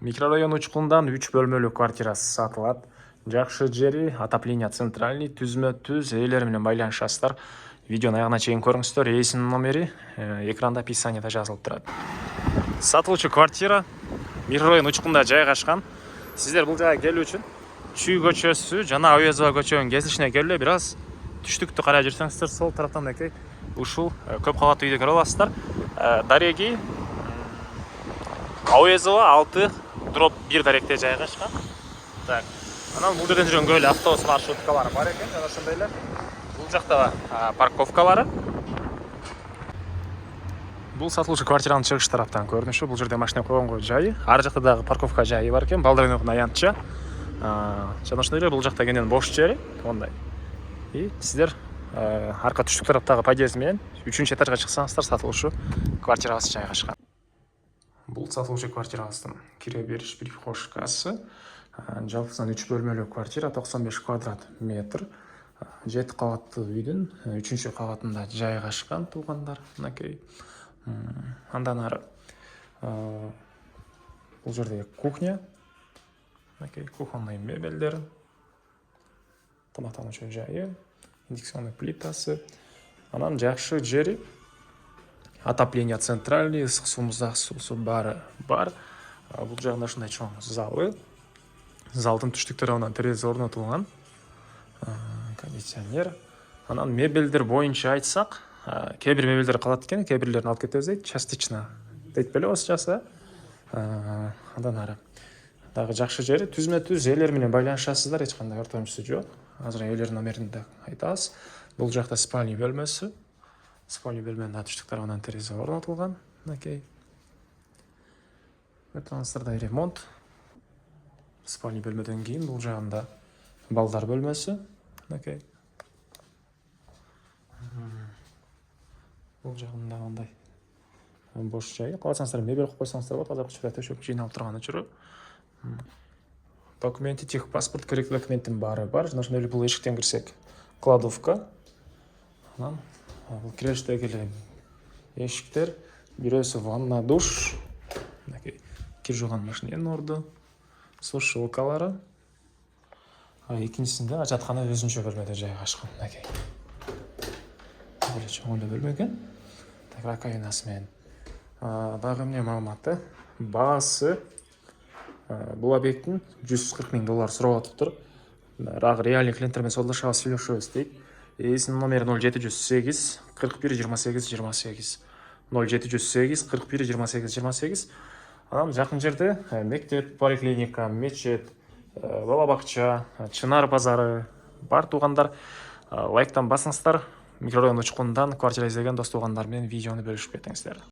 Микрорайон учкундан 3 бөлмөлүү квартирасы сатылат. Жакшы жери, отопление центральный, түзмө-түз ээлер менен байланышасыздар. Видеону аягына чейин көрүңүздөр. Ээсинин номери экранда описанияда жазылып турат. Сатылуучу квартира микрорайон учкунда жайгашкан. Сиздер бул жайга келүү үчүн Чүй көчөсү жана Авезова көчөнүн кесишине келип эле бир аз түштүктү карай жүрсөңүздөр, сол тараптан эки ушул көп кабаттуу үйдү көрө аласыздар. Дареги Авезова 6/1 даректе жайгашкан. Так. Анан бул жерден жүргөн көп эле автобус маршруткалары бар экен, жана ошондой эле бул жакта парковкалары. Бул сатылуучу квартиранын чыгыш тараптан көрүнүшү. Бул жерде машина койгонго жайы, ар жакта дагы парковка жайы бар экен, балдар ойногон аянтча. Жана ошондой эле бул жакта кенен бош жери, мондай. И сиздер арка түштүк тараптагы подъезд менен 3-чү этажга чыксаңыздар, сатылуучу квартирабыз жайгашкан. Бул сатылуучу квартирабыздын кире бериш прихожкасы. Жалпысынан 3 бөлмөлүү квартира, 95 квадрат метр. 7 кабаттуу үйдүн 3-чү кабатында жайгашкан туугандар. Мынакей. Андан ары бул жерде кухня. Мынакей кухонный мебелдер. Тамактануучу жайы, индукционный плитасы. Анан жакшы жери, отопление центральный, ысык суу, муздак суусу баары бар. Бул жагында ушундай чоң залы. Залдын түштүк тарабынан терезе орнотулган. Кондиционер. Анан мебелдер боюнча айтсак, кээ бир мебелдер калат экен, кээ бирлерин алып кетебиз дейт, частично дейт беле осучасы. Андан ары дагы жакшы жери, түзмө-түз ээлер менен байланышасыздар, эч кандай ортомчусу жок. Азыр ээлер номерин да айтабыз. Бул жакта спальный бөлмөсү. Спальный бөлмөнүн түштүк тарабынан терезе орнотулган. Мынакей. Өтөңүздөрдө ремонт. Спальный бөлмөдөн кийин бул жагында балдар бөлмөсү. Мынакей. Бул жагында андай бош жай. Кааласаңыздар мебель коюп койсоңуздар болот. Азыр учурда төшөк жыйналып турган учуру. Документи, техпаспорт, керек документтин баары бар. Жана ошондой эле бул эшиктен кирсек кладовка. Анан бул киребиздеги эле эшиктер, бирөөсү ванна, душ. Мынакей кир жууган машиненин орду, сушилкалары. Экинчисинде ажаткана өзүнчө бөлмөдө жайгашкан. Мынакей. Эле чоң эле бөлмө экен. Так, раковинасы менен. Дагы эмне маалыматы? Баасы бул объекттин $140 000 сурап атыптыр. Рагы реальный клиенттер менен саудалашабыз, сүйлөшөбүз дейт. Ээсинин номери 0708 41 28 28. 0708 41 28 28. Анан жакын жерде мектеп, поликлиника, мечет, бала бакча, Чынар базары бар туугандар. Лайктан басыңыздар. Микрорайон учкундан квартира издеген дос туугандар менен видеону бөлүшүп кетиңиздер.